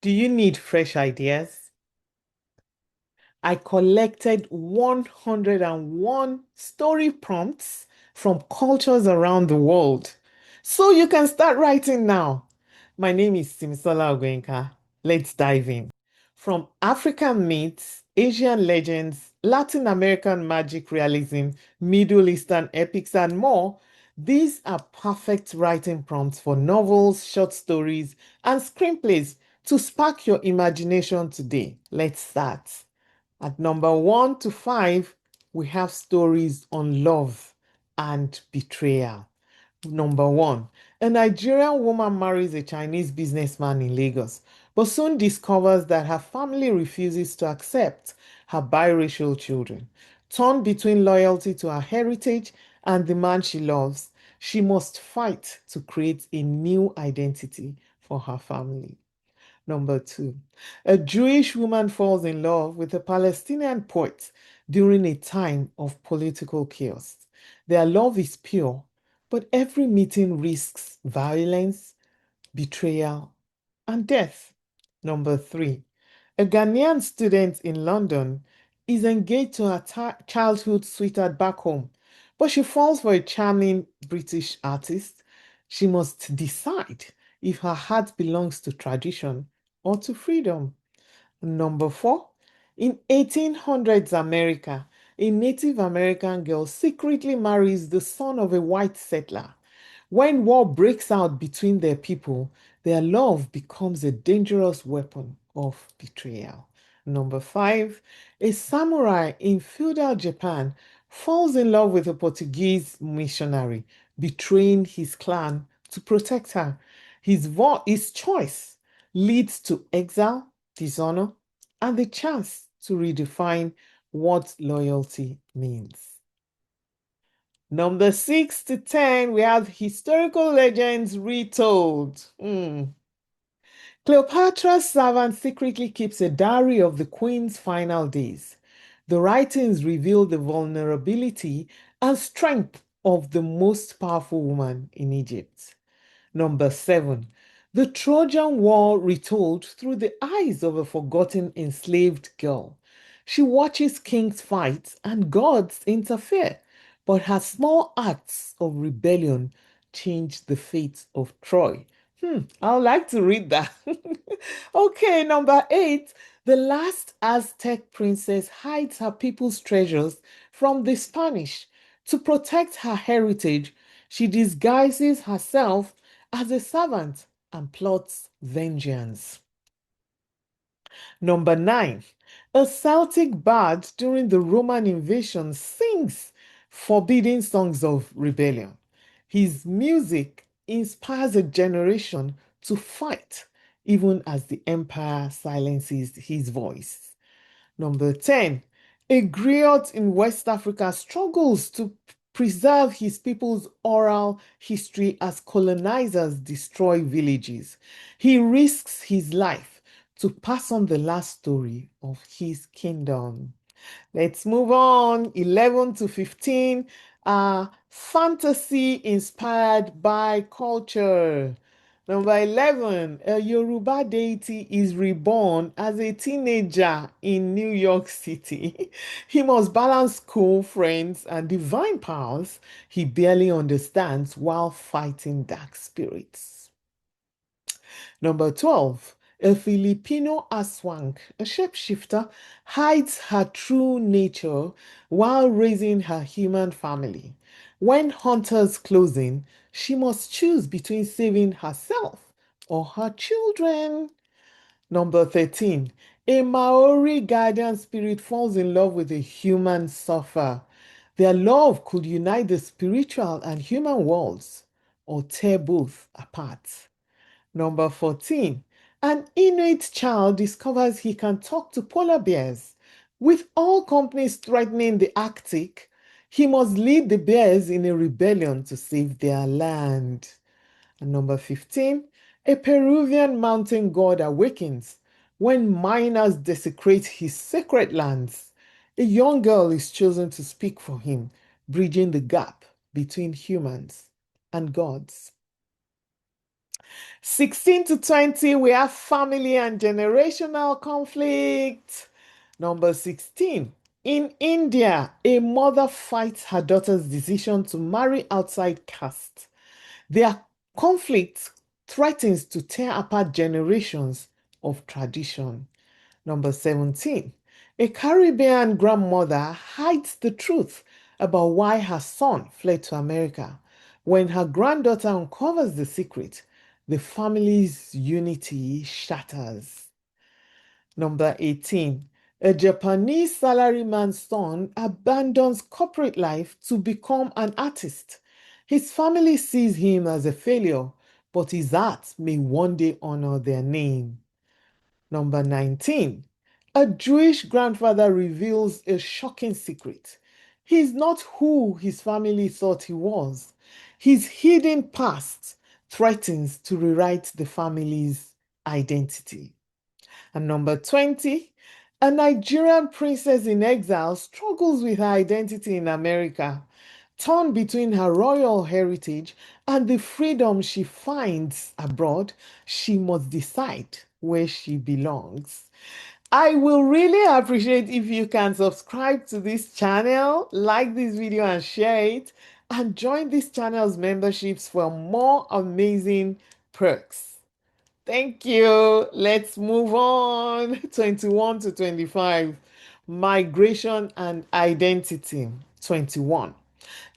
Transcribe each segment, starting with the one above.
Do you need fresh ideas? I collected 101 story prompts from cultures around the world. So you can start writing now. My name is Simisola Ogwenka. Let's dive in. From African myths, Asian legends, Latin American magic realism, Middle Eastern epics, and more, these are perfect writing prompts for novels, short stories, and screenplays to spark your imagination today. Let's start. At number 1 to 5, we have stories on love and betrayal. Number 1, a Nigerian woman marries a Chinese businessman in Lagos, but soon discovers that her family refuses to accept her biracial children. Torn between loyalty to her heritage and the man she loves, she must fight to create a new identity for her family. Number 2, a Jewish woman falls in love with a Palestinian poet during a time of political chaos. Their love is pure, but every meeting risks violence, betrayal, and death. Number 3, a Ghanaian student in London is engaged to her childhood sweetheart back home, but she falls for a charming British artist. She must decide if her heart belongs to tradition or to freedom. Number 4, in 1800s America, a Native American girl secretly marries the son of a white settler. When war breaks out between their people, their love becomes a dangerous weapon of betrayal. Number 5, a samurai in feudal Japan falls in love with a Portuguese missionary, betraying his clan to protect her. His choice leads to exile, dishonor, and the chance to redefine what loyalty means. Number 6 to 10, we have historical legends retold. Cleopatra's servant secretly keeps a diary of the queen's final days. The writings reveal the vulnerability and strength of the most powerful woman in Egypt. Number 7, the Trojan War retold through the eyes of a forgotten enslaved girl. She watches kings fight and gods interfere, but her small acts of rebellion changed the fate of Troy. I would like to read that. Okay, number 8, the last Aztec princess hides her people's treasures from the Spanish. To protect her heritage, she disguises herself as a servant and plots vengeance. Number 9, a Celtic bard during the Roman invasion sings forbidding songs of rebellion. His music inspires a generation to fight, even as the empire silences his voice. Number 10, a griot in West Africa struggles to preserve his people's oral history as colonizers destroy villages. He risks his life to pass on the last story of his kingdom. Let's move on. 11 to 15 are fantasy inspired by culture. Number 11, a Yoruba deity is reborn as a teenager in New York City. He must balance school, friends, and divine powers he barely understands while fighting dark spirits. Number 12, a Filipino aswang, a shapeshifter, hides her true nature while raising her human family. When hunters close in, she must choose between saving herself or her children. Number 13, a Maori guardian spirit falls in love with a human surfer. Their love could unite the spiritual and human worlds or tear both apart. Number 14, an Inuit child discovers he can talk to polar bears. With all companies threatening the Arctic, he must lead the bears in a rebellion to save their land. And number 15, a Peruvian mountain god awakens when miners desecrate his sacred lands. A young girl is chosen to speak for him, bridging the gap between humans and gods. 16 to 20, we have family and generational conflict. Number 16, in India, a mother fights her daughter's decision to marry outside caste. Their conflict threatens to tear apart generations of tradition. Number 17, a Caribbean grandmother hides the truth about why her son fled to America. When her granddaughter uncovers the secret, the family's unity shatters. Number 18, a Japanese salaryman's son abandons corporate life to become an artist. His family sees him as a failure, but his art may one day honor their name. Number 19, a Jewish grandfather reveals a shocking secret. He's not who his family thought he was. His hidden past threatens to rewrite the family's identity. And number 20, a Nigerian princess in exile struggles with her identity in America. Torn between her royal heritage and the freedom she finds abroad, she must decide where she belongs. I will really appreciate if you can subscribe to this channel, like this video and share it, and join this channel's memberships for more amazing perks. Thank you. Let's move on. 21 to 25. Migration and identity. 21.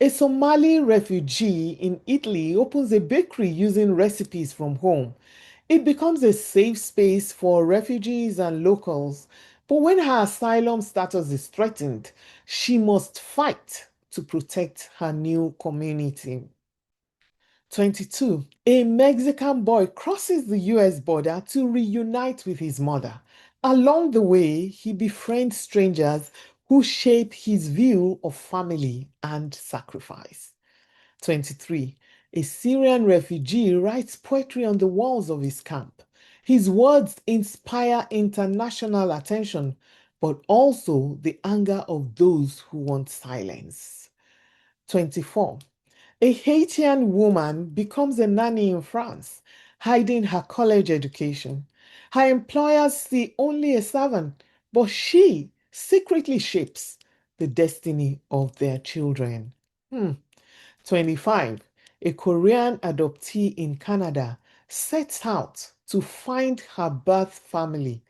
A Somali refugee in Italy opens a bakery using recipes from home. It becomes a safe space for refugees and locals. But when her asylum status is threatened, she must fight to protect her new community. 22. A Mexican boy crosses the US border to reunite with his mother. Along the way, he befriends strangers who shape his view of family and sacrifice. 23. A Syrian refugee writes poetry on the walls of his camp. His words inspire international attention, but also the anger of those who want silence. 24. A Haitian woman becomes a nanny in France, hiding her college education. Her employers see only a servant, but she secretly shapes the destiny of their children. 25. A Korean adoptee in Canada sets out to find her birth family.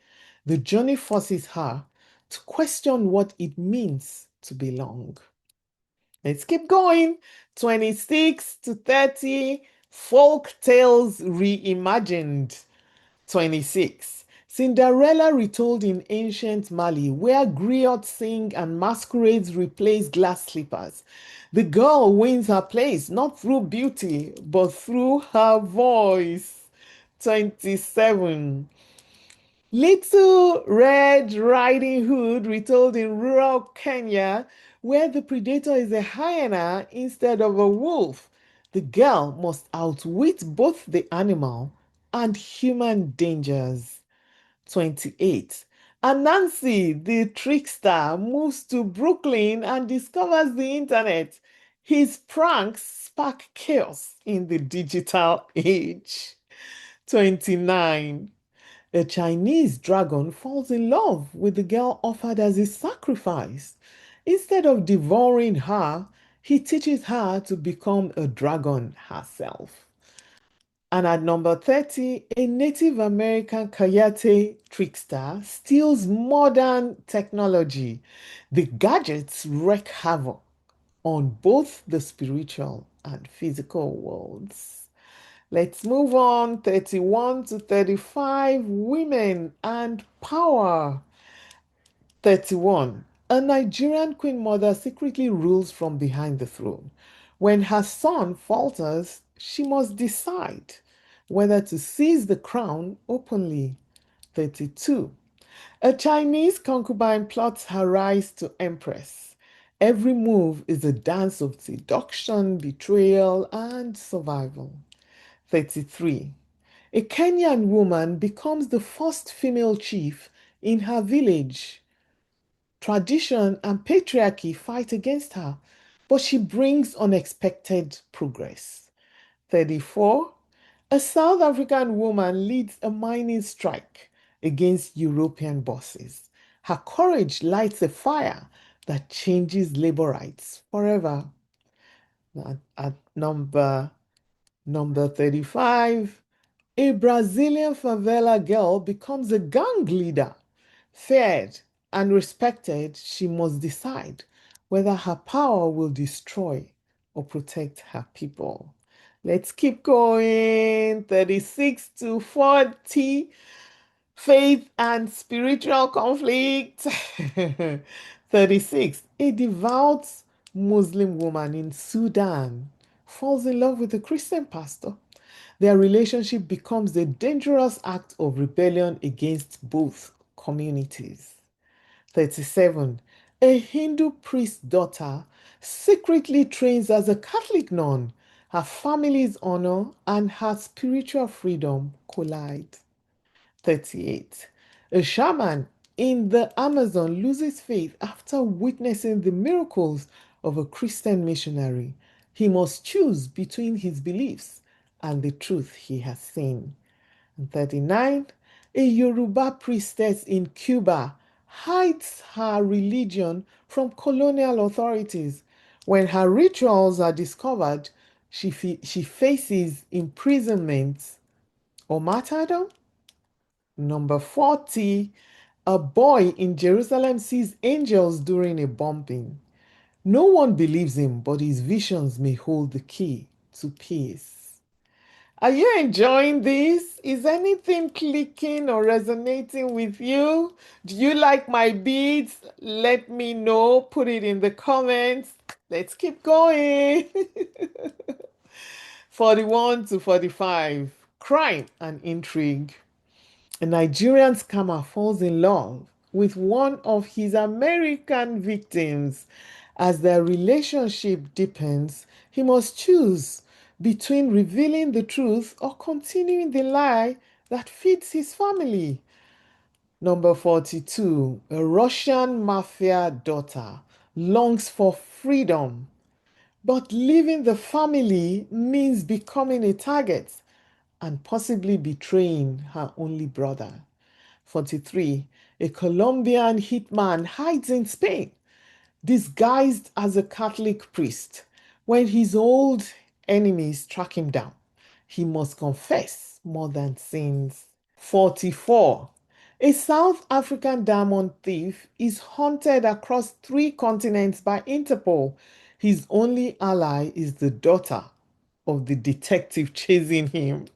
The journey forces her to question what it means to belong. Let's keep going. 26 to 30, folk tales reimagined. 26. Cinderella retold in ancient Mali, where griots sing and masquerades replace glass slippers. The girl wins her place not through beauty, but through her voice. 27. Little Red Riding Hood retold in rural Kenya, where the predator is a hyena instead of a wolf. The girl must outwit both the animal and human dangers. 28. Anansi, the trickster, moves to Brooklyn and discovers the internet. His pranks spark chaos in the digital age. 29. A Chinese dragon falls in love with the girl offered as his sacrifice. Instead of devouring her, he teaches her to become a dragon herself. And at number 30, a Native American coyote trickster steals modern technology. The gadgets wreak havoc on both the spiritual and physical worlds. Let's move on. 31 to 35, women and power. 31. A Nigerian queen mother secretly rules from behind the throne. When her son falters, she must decide whether to seize the crown openly. 32. A Chinese concubine plots her rise to empress. Every move is a dance of seduction, betrayal, and survival. 33. A Kenyan woman becomes the first female chief in her village. Tradition and patriarchy fight against her, but she brings unexpected progress. 34. A South African woman leads a mining strike against European bosses. Her courage lights a fire that changes labor rights forever. At number 35, a Brazilian favela girl becomes a gang leader. Feared and respected, she must decide whether her power will destroy or protect her people. Let's keep going. 36 to 40, faith and spiritual conflict. 36, a devout Muslim woman in Sudan falls in love with a Christian pastor. Their relationship becomes a dangerous act of rebellion against both communities. 37. A Hindu priest's daughter secretly trains as a Catholic nun. Her family's honor and her spiritual freedom collide. 38. A shaman in the Amazon loses faith after witnessing the miracles of a Christian missionary. He must choose between his beliefs and the truth he has seen. And 39. A Yoruba priestess in Cuba hides her religion from colonial authorities. When her rituals are discovered, she faces imprisonment or martyrdom. Number 40, a boy in Jerusalem sees angels during a bombing. No one believes him, but his visions may hold the key to peace. Are you enjoying this? Is anything clicking or resonating with you? Do you like my beats? Let me know. Put it in the comments. Let's keep going. 41 to 45, crime and intrigue. A Nigerian scammer falls in love with one of his American victims. As their relationship deepens, he must choose between revealing the truth or continuing the lie that feeds his family. Number 42, a Russian mafia daughter longs for freedom, but leaving the family means becoming a target and possibly betraying her only brother. 43. A Colombian hitman hides in Spain, disguised as a Catholic priest. When his old enemies track him down, he must confess more than sins. 44. A South African diamond thief is hunted across 3 continents by Interpol. His only ally is the daughter of the detective chasing him.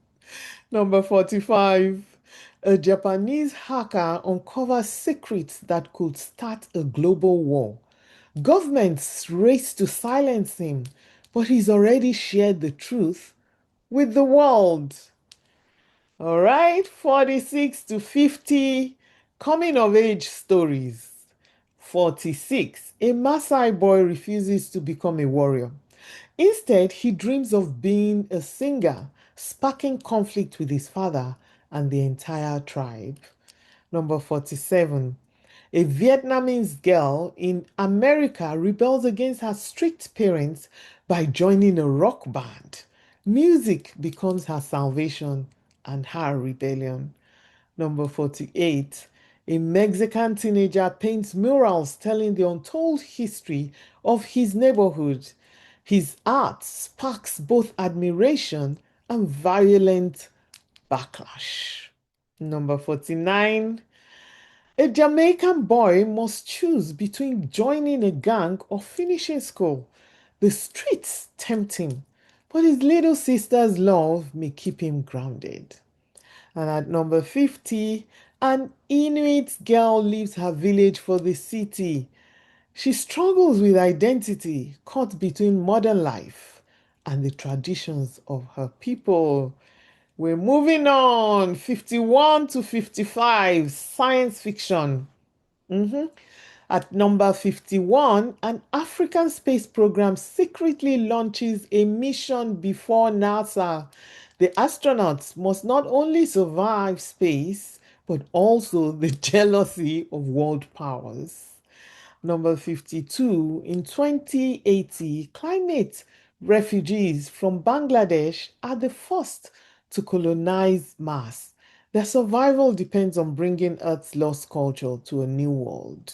Number 45. A Japanese hacker uncovers secrets that could start a global war. Governments race to silence him, but he's already shared the truth with the world. All right, 46 to 50, coming of age stories. 46. A Maasai boy refuses to become a warrior. Instead, he dreams of being a singer, sparking conflict with his father and the entire tribe. Number 47. A Vietnamese girl in America rebels against her strict parents by joining a rock band. Music becomes her salvation and her rebellion. Number 48. A Mexican teenager paints murals telling the untold history of his neighborhood. His art sparks both admiration and violent backlash. Number 49. A Jamaican boy must choose between joining a gang or finishing school. The streets tempt him, but his little sister's love may keep him grounded. And at number 50, an Inuit girl leaves her village for the city. She struggles with identity, caught between modern life and the traditions of her people. We're moving on. 51 to 55, science fiction. Mhm. At number 51, an African space program secretly launches a mission before NASA. The astronauts must not only survive space, but also the jealousy of world powers. Number 52, in 2080, climate refugees from Bangladesh are the first to colonize Mars. Their survival depends on bringing Earth's lost culture to a new world.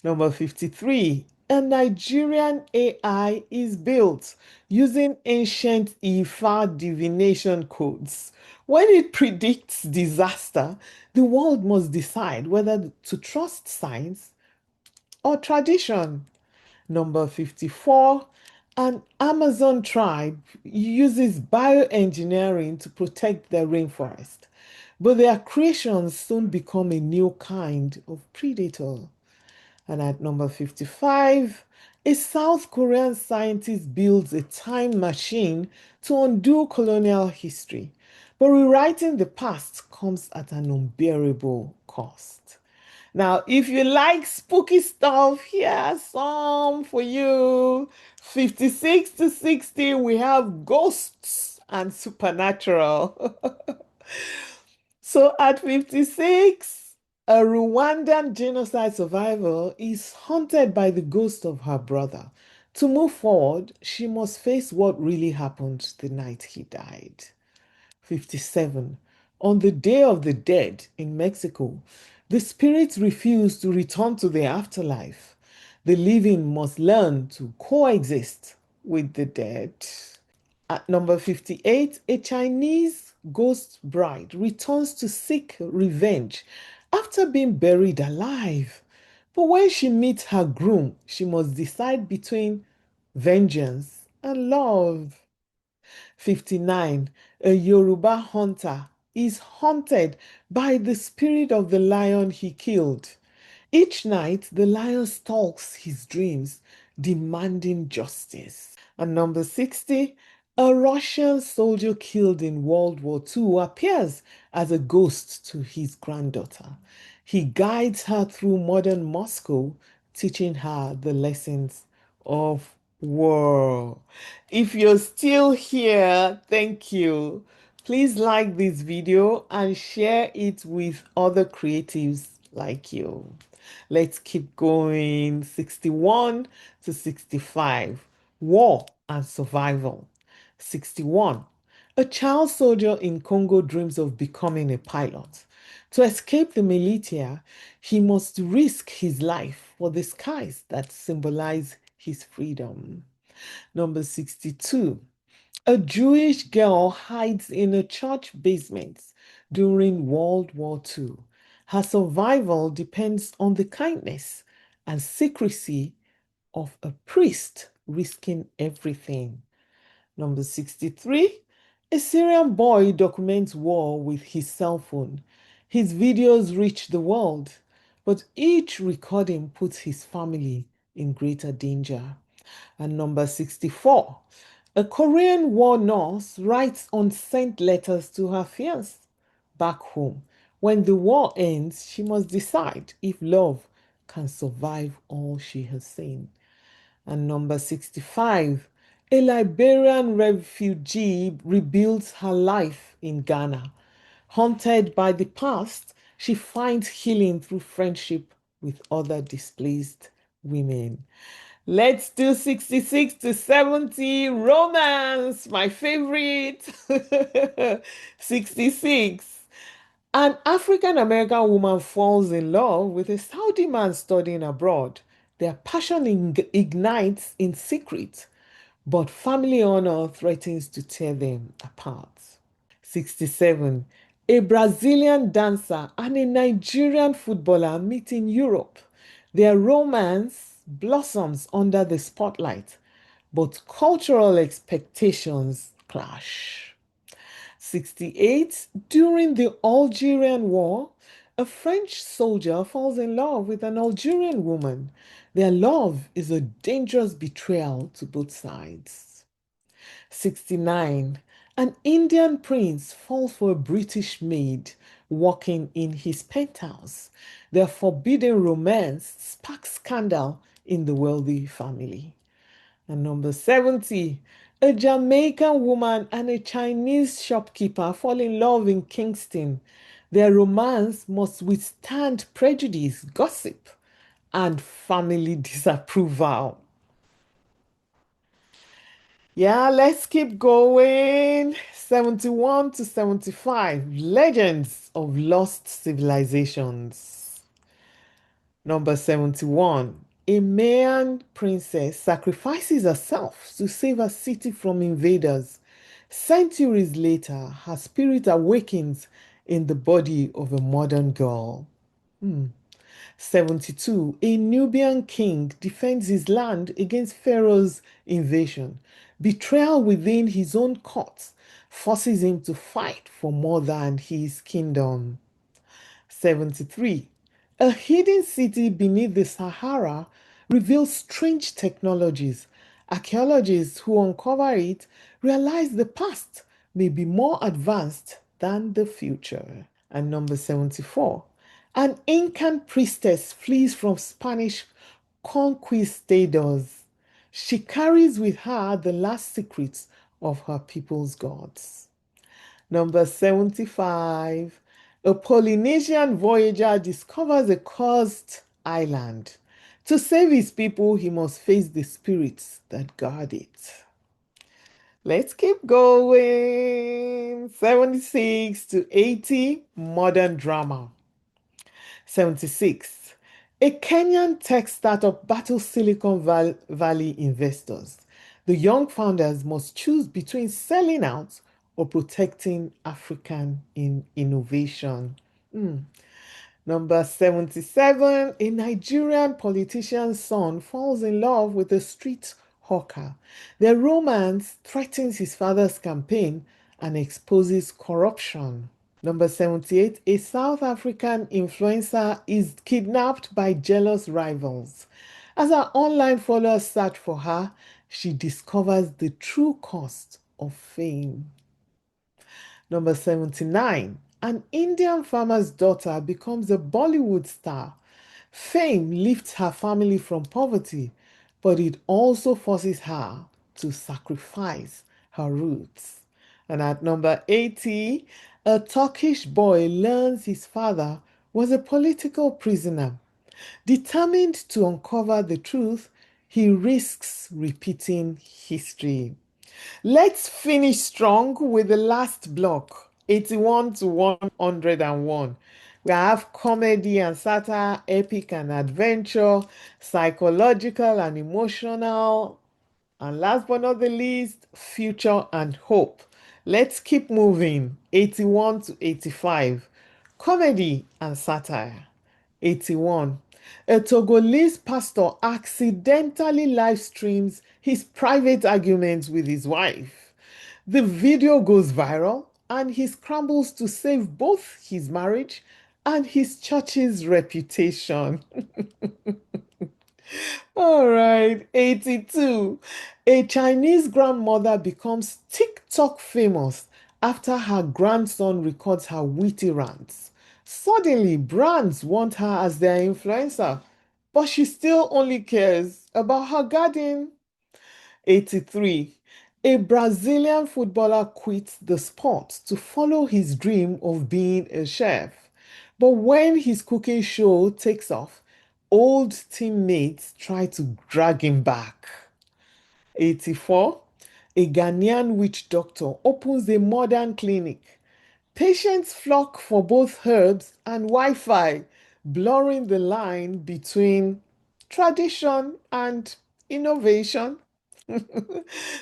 Number 53, a Nigerian AI is built using ancient Ifa divination codes. When it predicts disaster, the world must decide whether to trust science or tradition. Number 54, an Amazon tribe uses bioengineering to protect their rainforest, but their creations soon become a new kind of predator. And at number 55, a South Korean scientist builds a time machine to undo colonial history, but rewriting the past comes at an unbearable cost. Now, if you like spooky stuff, here's some for you. 56 to 60, we have ghosts and supernatural. So at 56, a Rwandan genocide survivor is haunted by the ghost of her brother. To move forward, she must face what really happened the night he died. 57. On the Day of the Dead in Mexico, the spirits refuse to return to the afterlife. The living must learn to coexist with the dead. At number 58, a Chinese ghost bride returns to seek revenge after being buried alive. But when she meets her groom, she must decide between vengeance and love. 59. A Yoruba hunter is haunted by the spirit of the lion he killed. Each night, the lion stalks his dreams, demanding justice. And number 60, a Russian soldier killed in World War II appears as a ghost to his granddaughter. He guides her through modern Moscow, teaching her the lessons of war. If you're still here, thank you. Please like this video and share it with other creatives like you. Let's keep going. 61 to 65. War and survival. 61. A child soldier in Congo dreams of becoming a pilot. To escape the militia, he must risk his life for the skies that symbolize his freedom. Number 62. A Jewish girl hides in a church basement during World War II. Her survival depends on the kindness and secrecy of a priest risking everything. Number 63, a Syrian boy documents war with his cell phone. His videos reach the world, but each recording puts his family in greater danger. And number 64, a Korean war nurse writes unsent letters to her fiancé back home. When the war ends, she must decide if love can survive all she has seen. And number 65, a Liberian refugee rebuilds her life in Ghana. Haunted by the past, she finds healing through friendship with other displaced women. Let's do 66 to 70 romance, my favorite. 66. An African American woman falls in love with a Saudi man studying abroad. Their passion ignites in secret, but family honor threatens to tear them apart. 67. A Brazilian dancer and a Nigerian footballer meet in Europe. Their romance blossoms under the spotlight, but cultural expectations clash. 68. During the Algerian War, a French soldier falls in love with an Algerian woman. Their love is a dangerous betrayal to both sides. 69. An Indian prince falls for a British maid working in his penthouse. Their forbidden romance sparks scandal in the wealthy family. And number 70, a Jamaican woman and a Chinese shopkeeper fall in love in Kingston. Their romance must withstand prejudice, gossip, and family disapproval. Yeah, let's keep going. 71 to 75. Legends of Lost Civilizations. Number 71. A Mayan princess sacrifices herself to save her city from invaders. Centuries later, her spirit awakens in the body of a modern girl. Hmm. 72. A Nubian king defends his land against Pharaoh's invasion. Betrayal within his own court forces him to fight for more than his kingdom. 73. A hidden city beneath the Sahara reveals strange technologies. Archaeologists who uncover it realize the past may be more advanced than the future. And number 74. An Incan priestess flees from Spanish conquistadors. She carries with her the last secrets of her people's gods. Number 75. A Polynesian voyager discovers a cursed island. To save his people, he must face the spirits that guard it. Let's keep going. 76 to 80, modern drama. 76. A Kenyan tech startup battles Valley investors. The young founders must choose between selling out or protecting African innovation. Hmm. Number 77. A Nigerian politician's son falls in love with a street hawker. Their romance threatens his father's campaign and exposes corruption. Number 78, a South African influencer is kidnapped by jealous rivals. As her online followers search for her, she discovers the true cost of fame. Number 79, an Indian farmer's daughter becomes a Bollywood star. Fame lifts her family from poverty, but it also forces her to sacrifice her roots. And at number 80, a Turkish boy learns his father was a political prisoner. Determined to uncover the truth, he risks repeating history. Let's finish strong with the last block, 81 to 101. We have comedy and satire, epic and adventure, psychological and emotional, and last but not the least, future and hope. Let's keep moving. 81 to 85. Comedy and satire. 81. A Togolese pastor accidentally live streams his private arguments with his wife. The video goes viral and he scrambles to save both his marriage and his church's reputation. All right, 82. A Chinese grandmother becomes TikTok famous after her grandson records her witty rants. Suddenly, brands want her as their influencer, but she still only cares about her garden. 83. A Brazilian footballer quits the sport to follow his dream of being a chef. But when his cooking show takes off, old teammates try to drag him back. 84. A Ghanaian witch doctor opens a modern clinic. Patients flock for both herbs and Wi Fi, blurring the line between tradition and innovation.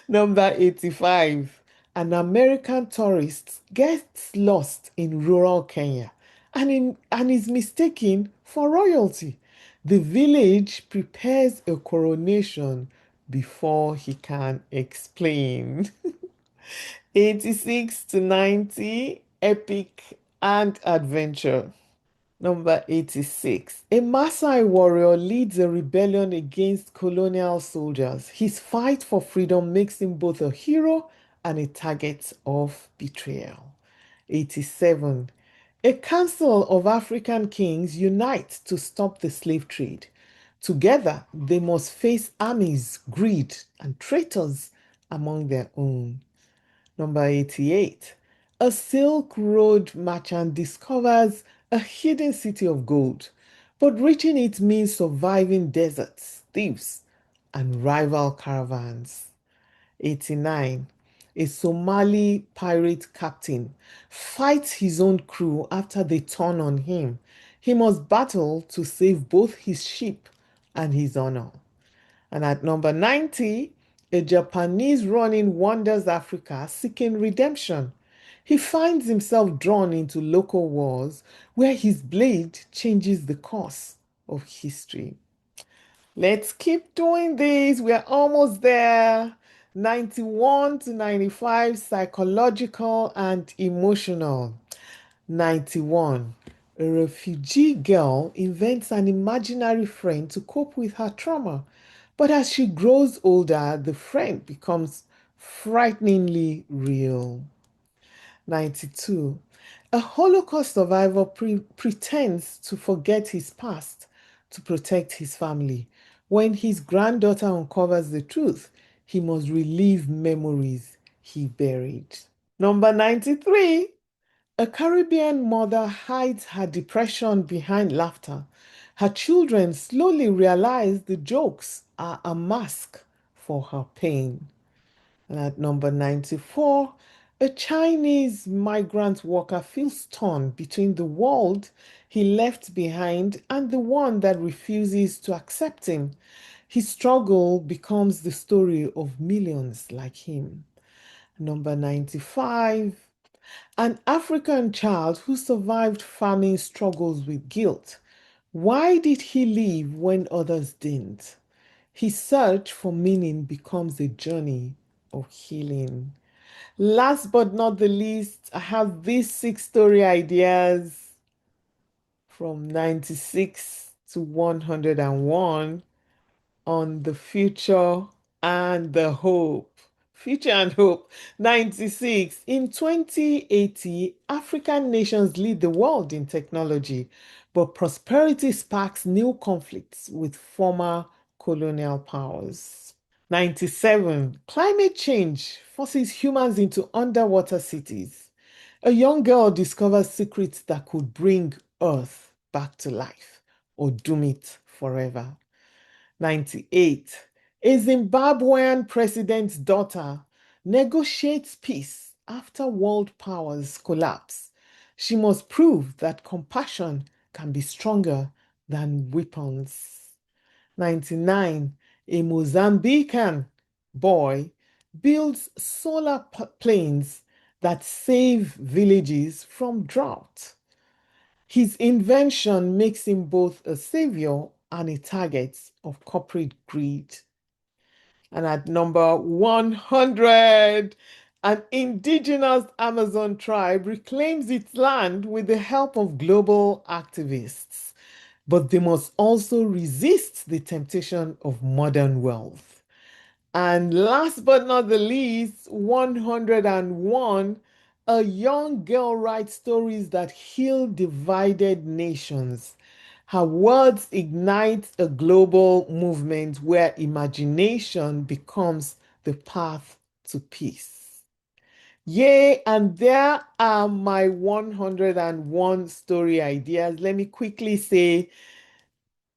Number 85. An American tourist gets lost in rural Kenya and is mistaken for royalty. The village prepares a coronation before he can explain. 86 to 90, epic and adventure. Number 86. A Maasai warrior leads a rebellion against colonial soldiers. His fight for freedom makes him both a hero and a target of betrayal. 87. A council of African kings unite to stop the slave trade. Together, they must face armies, greed, and traitors among their own. Number 88. A Silk Road merchant discovers a hidden city of gold, but reaching it means surviving deserts, thieves, and rival caravans. 89. A Somali pirate captain fights his own crew after they turn on him. He must battle to save both his ship and his honor. And at number 90, a Japanese running wanders Africa seeking redemption. He finds himself drawn into local wars where his blade changes the course of history. Let's keep doing this. We're almost there. 91 to 95, psychological and emotional. 91. A refugee girl invents an imaginary friend to cope with her trauma. But as she grows older, the friend becomes frighteningly real. 92. A Holocaust survivor pretends to forget his past to protect his family. When his granddaughter uncovers the truth, he must relive memories he buried. Number 93. A Caribbean mother hides her depression behind laughter. Her children slowly realize the jokes are a mask for her pain. And at number 94, a Chinese migrant worker feels torn between the world he left behind and the one that refuses to accept him. His struggle becomes the story of millions like him. Number 95, an African child who survived famine struggles with guilt. Why did he leave when others didn't? His search for meaning becomes a journey of healing. Last but not the least, I have these six story ideas from 96 to 101 on the future and the hope. Future and hope. 96. In 2080, African nations lead the world in technology, but prosperity sparks new conflicts with former colonial powers. 97. Climate change forces humans into underwater cities. A young girl discovers secrets that could bring Earth back to life or doom it forever. 98. A Zimbabwean president's daughter negotiates peace after world powers collapse. She must prove that compassion can be stronger than weapons. 99. A Mozambican boy builds solar planes that save villages from drought. His invention makes him both a savior and a target of corporate greed. And at number 100, an indigenous Amazon tribe reclaims its land with the help of global activists. But they must also resist the temptation of modern wealth. And last but not the least, 101, a young girl writes stories that heal divided nations. Her words ignite a global movement where imagination becomes the path to peace. Yay, and there are my 101 story ideas. Let me quickly say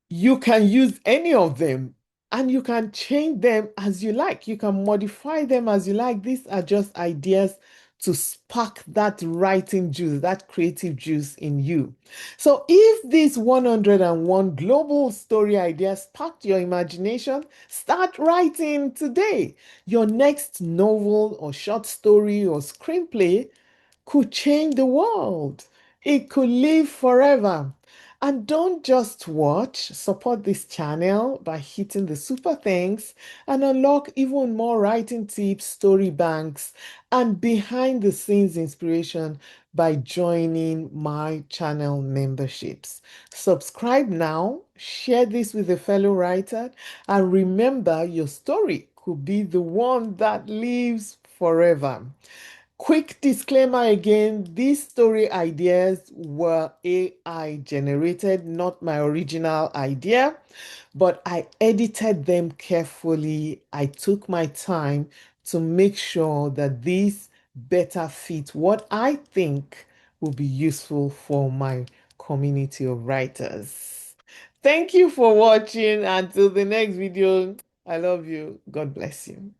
you can use any of them and you can change them as you like. You can modify them as you like. These are just ideas to spark that writing juice, that creative juice in you. So if these 101 global story ideas sparked your imagination, start writing today. Your next novel or short story or screenplay could change the world. It could live forever. And don't just watch, support this channel by hitting the super thanks and unlock even more writing tips, story banks, and behind the scenes inspiration by joining my channel memberships. Subscribe now, share this with a fellow writer, and remember your story could be the one that lives forever. Quick disclaimer again, these story ideas were AI generated, not my original idea, but I edited them carefully. I took my time to make sure that these better fit what I think will be useful for my community of writers. Thank you for watching. Until the next video, I love you. God bless you.